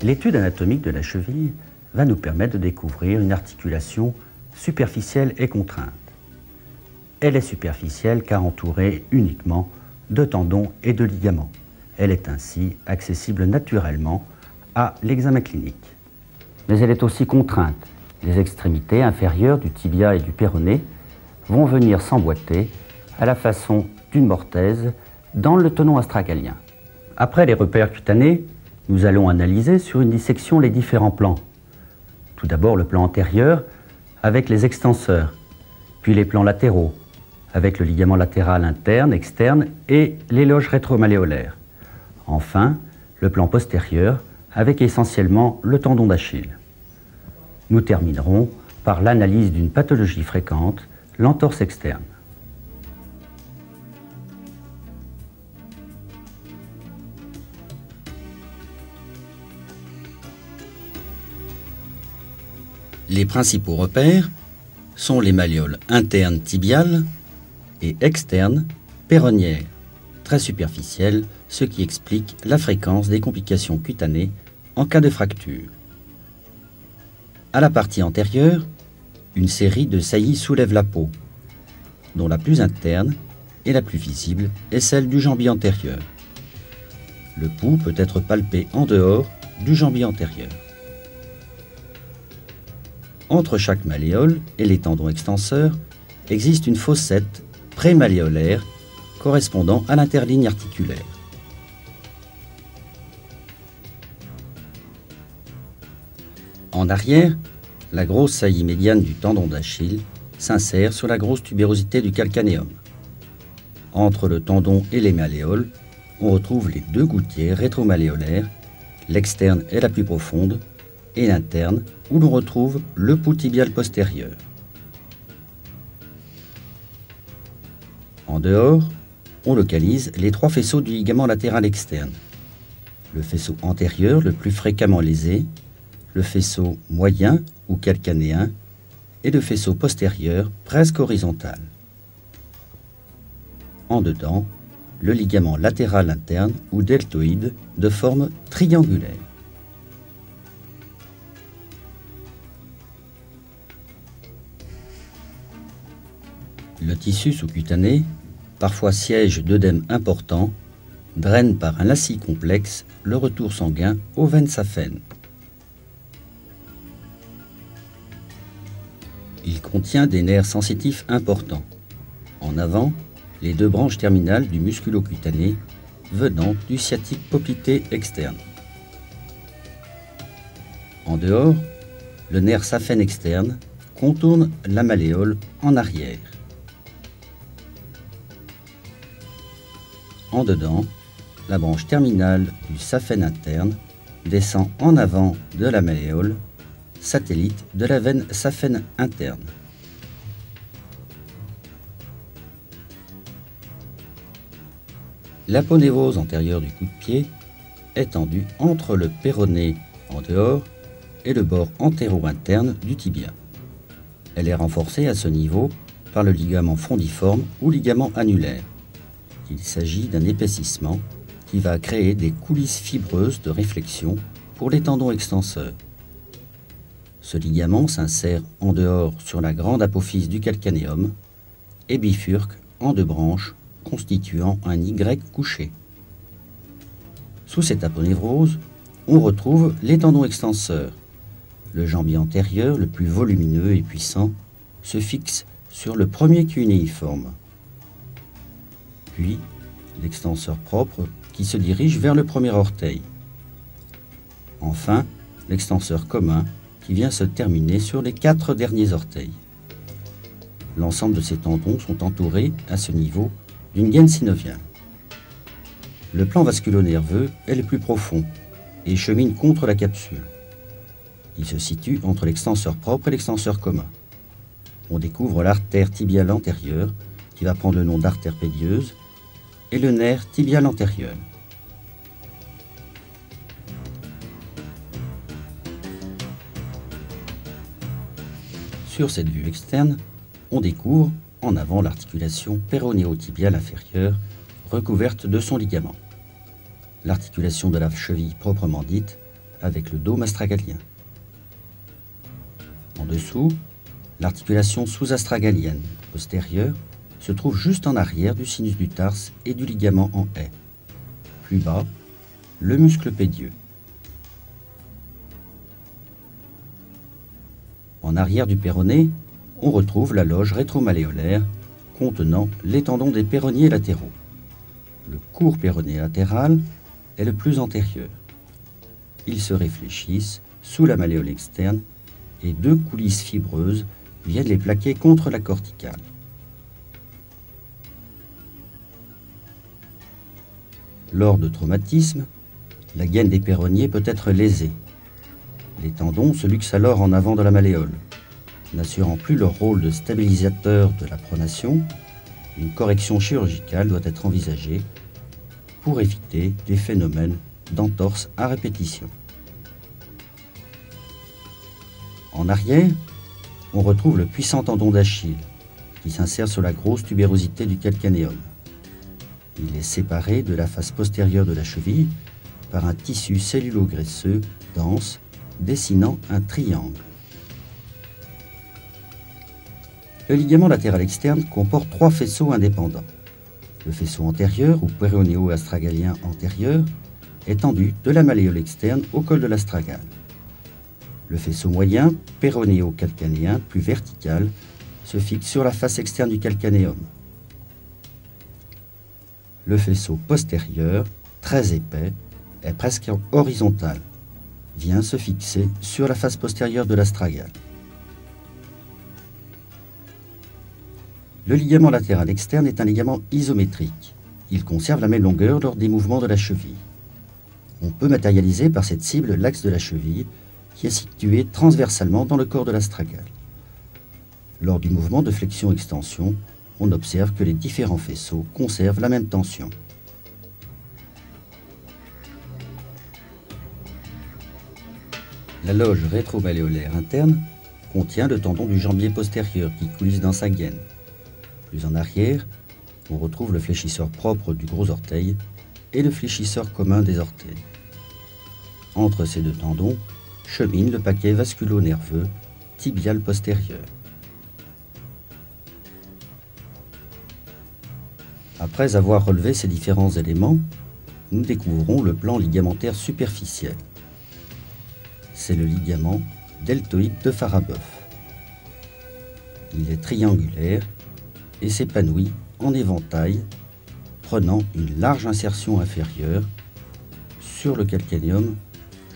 L'étude anatomique de la cheville va nous permettre de découvrir une articulation superficielle et contrainte. Elle est superficielle car entourée uniquement de tendons et de ligaments. Elle est ainsi accessible naturellement à l'examen clinique. Mais elle est aussi contrainte. Les extrémités inférieures du tibia et du péroné vont venir s'emboîter à la façon d'une mortaise dans le tenon astragalien. Après les repères cutanés, nous allons analyser sur une dissection les différents plans. Tout d'abord le plan antérieur avec les extenseurs, puis les plans latéraux avec le ligament latéral interne, externe et les loges rétromalléolaires. Enfin, le plan postérieur avec essentiellement le tendon d'Achille. Nous terminerons par l'analyse d'une pathologie fréquente, l'entorse externe. Les principaux repères sont les malléoles internes tibiales et externes péronnières, très superficielles, ce qui explique la fréquence des complications cutanées en cas de fracture. À la partie antérieure, une série de saillies soulève la peau, dont la plus interne et la plus visible est celle du jambier antérieur. Le pouls peut être palpé en dehors du jambier antérieur. Entre chaque malléole et les tendons extenseurs existe une fossette prémalléolaire correspondant à l'interligne articulaire. En arrière, la grosse saillie médiane du tendon d'Achille s'insère sur la grosse tubérosité du calcanéum. Entre le tendon et les malléoles, on retrouve les deux gouttières rétromalléolaires, l'externe est la plus profonde, et l'interne, où l'on retrouve le pouls tibial postérieur. En dehors, on localise les trois faisceaux du ligament latéral externe. Le faisceau antérieur, le plus fréquemment lésé, le faisceau moyen ou calcanéen, et le faisceau postérieur presque horizontal. En dedans, le ligament latéral interne ou deltoïde de forme triangulaire. Le tissu sous-cutané, parfois siège d'œdèmes importants, draine par un lacis complexe le retour sanguin aux veines saphènes. Il contient des nerfs sensitifs importants. En avant, les deux branches terminales du musculo-cutané venant du sciatique poplité externe. En dehors, le nerf saphène externe contourne la malléole en arrière. En dedans, la branche terminale du saphène interne descend en avant de la malléole, satellite de la veine saphène interne. L'aponévrose antérieure du coup-de-pied est tendue entre le péroné en dehors et le bord antéro-interne du tibia. Elle est renforcée à ce niveau par le ligament fondiforme ou ligament annulaire. Il s'agit d'un épaississement qui va créer des coulisses fibreuses de réflexion pour les tendons extenseurs. Ce ligament s'insère en dehors sur la grande apophyse du calcanéum et bifurque en deux branches constituant un Y couché. Sous cette aponévrose, on retrouve les tendons extenseurs. Le jambier antérieur, le plus volumineux et puissant, se fixe sur le premier cunéiforme. Puis, l'extenseur propre qui se dirige vers le premier orteil. Enfin, l'extenseur commun qui vient se terminer sur les 4 derniers orteils. L'ensemble de ces tendons sont entourés, à ce niveau, d'une gaine synoviale. Le plan vasculo-nerveux est le plus profond et chemine contre la capsule. Il se situe entre l'extenseur propre et l'extenseur commun. On découvre l'artère tibiale antérieure qui va prendre le nom d'artère pédieuse et le nerf tibial antérieur. Sur cette vue externe, on découvre en avant l'articulation péronéo-tibiale inférieure recouverte de son ligament. L'articulation de la cheville proprement dite avec le dôme astragalien. En dessous, l'articulation sous-astragalienne postérieure se trouve juste en arrière du sinus du tarse et du ligament en haie. Plus bas, le muscle pédieux. En arrière du péroné, on retrouve la loge rétromalléolaire contenant les tendons des péronniers latéraux. Le court péroné latéral est le plus antérieur. Ils se réfléchissent sous la malléole externe et deux coulisses fibreuses viennent les plaquer contre la corticale. Lors de traumatisme, la gaine des péronniers peut être lésée. Les tendons se luxent alors en avant de la malléole. N'assurant plus leur rôle de stabilisateur de la pronation, une correction chirurgicale doit être envisagée pour éviter des phénomènes d'entorse à répétition. En arrière, on retrouve le puissant tendon d'Achille qui s'insère sur la grosse tubérosité du calcanéum. Il est séparé de la face postérieure de la cheville par un tissu cellulo-graisseux dense dessinant un triangle. Le ligament latéral externe comporte trois faisceaux indépendants. Le faisceau antérieur ou péronéo-astragalien antérieur est tendu de la malléole externe au col de l'astragale. Le faisceau moyen, péronéo-calcanéen, plus vertical, se fixe sur la face externe du calcanéum. Le faisceau postérieur, très épais, est presque horizontal, vient se fixer sur la face postérieure de l'astragale. Le ligament latéral externe est un ligament isométrique. Il conserve la même longueur lors des mouvements de la cheville. On peut matérialiser par cette cible l'axe de la cheville, qui est situé transversalement dans le corps de l'astragale. Lors du mouvement de flexion-extension, on observe que les différents faisceaux conservent la même tension. La loge rétromalléolaire interne contient le tendon du jambier postérieur qui coulisse dans sa gaine. Plus en arrière, on retrouve le fléchisseur propre du gros orteil et le fléchisseur commun des orteils. Entre ces deux tendons chemine le paquet vasculo-nerveux tibial postérieur. Après avoir relevé ces différents éléments, nous découvrons le plan ligamentaire superficiel. C'est le ligament deltoïde de Farabeuf. Il est triangulaire et s'épanouit en éventail, prenant une large insertion inférieure sur le calcanéum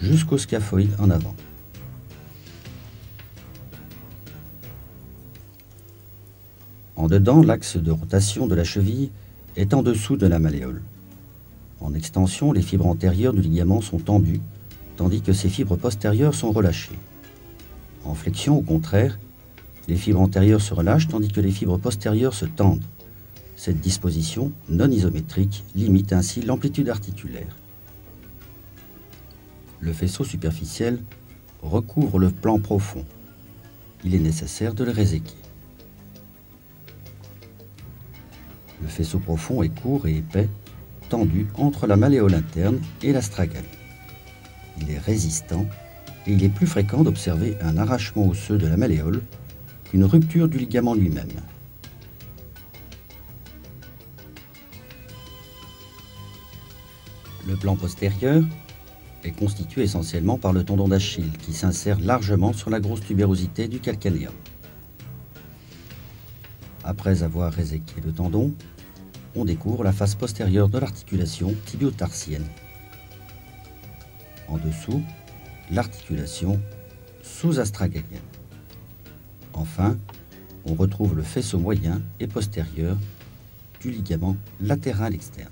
jusqu'au scaphoïde en avant. En dedans, l'axe de rotation de la cheville est en dessous de la malléole. En extension, les fibres antérieures du ligament sont tendues, tandis que ses fibres postérieures sont relâchées. En flexion, au contraire, les fibres antérieures se relâchent tandis que les fibres postérieures se tendent. Cette disposition non isométrique limite ainsi l'amplitude articulaire. Le faisceau superficiel recouvre le plan profond. Il est nécessaire de le réséquer. Le faisceau profond est court et épais, tendu entre la malléole interne et l'astragale. Il est résistant et il est plus fréquent d'observer un arrachement osseux de la malléole qu'une rupture du ligament lui-même. Le plan postérieur est constitué essentiellement par le tendon d'Achille qui s'insère largement sur la grosse tubérosité du calcanéum. Après avoir réséqué le tendon, on découvre la face postérieure de l'articulation tibio-tarsienne. En dessous, l'articulation sous-astragalienne. Enfin, on retrouve le faisceau moyen et postérieur du ligament latéral externe.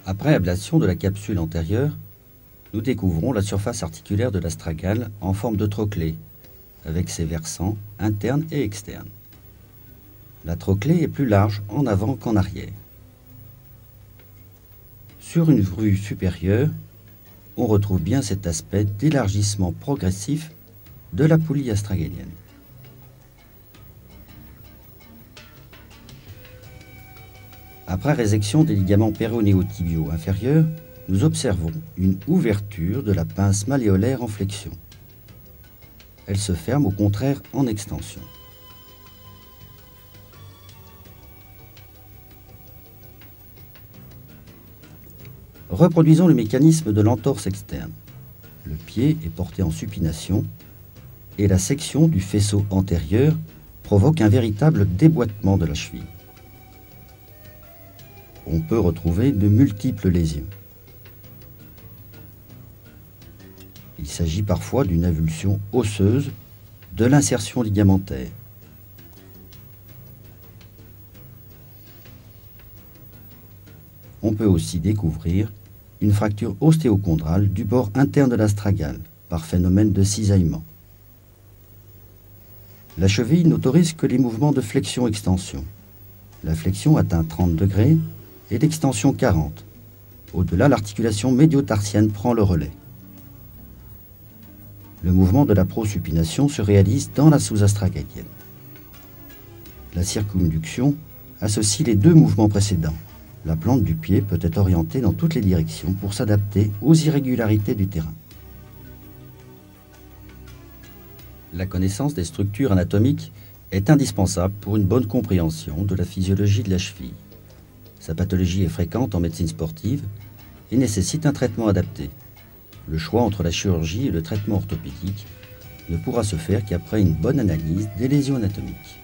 Après ablation de la capsule antérieure, nous découvrons la surface articulaire de l'astragale en forme de trochlée, avec ses versants internes et externes. La trochlée est plus large en avant qu'en arrière. Sur une vue supérieure, on retrouve bien cet aspect d'élargissement progressif de la poulie astragalienne. Après résection des ligaments péronéotibiaux inférieurs, nous observons une ouverture de la pince malléolaire en flexion. Elle se ferme au contraire en extension. Reproduisons le mécanisme de l'entorse externe. Le pied est porté en supination et la section du faisceau antérieur provoque un véritable déboîtement de la cheville. On peut retrouver de multiples lésions. Il s'agit parfois d'une avulsion osseuse de l'insertion ligamentaire. On peut aussi découvrir une fracture ostéochondrale du bord interne de l'astragale par phénomène de cisaillement. La cheville n'autorise que les mouvements de flexion-extension. La flexion atteint 30 degrés et l'extension 40. Au-delà, l'articulation médio-tarsienne prend le relais. Le mouvement de la prosupination se réalise dans la sous-astragalienne. La circumduction associe les deux mouvements précédents. La plante du pied peut être orientée dans toutes les directions pour s'adapter aux irrégularités du terrain. La connaissance des structures anatomiques est indispensable pour une bonne compréhension de la physiologie de la cheville. Sa pathologie est fréquente en médecine sportive et nécessite un traitement adapté. Le choix entre la chirurgie et le traitement orthopédique ne pourra se faire qu'après une bonne analyse des lésions anatomiques.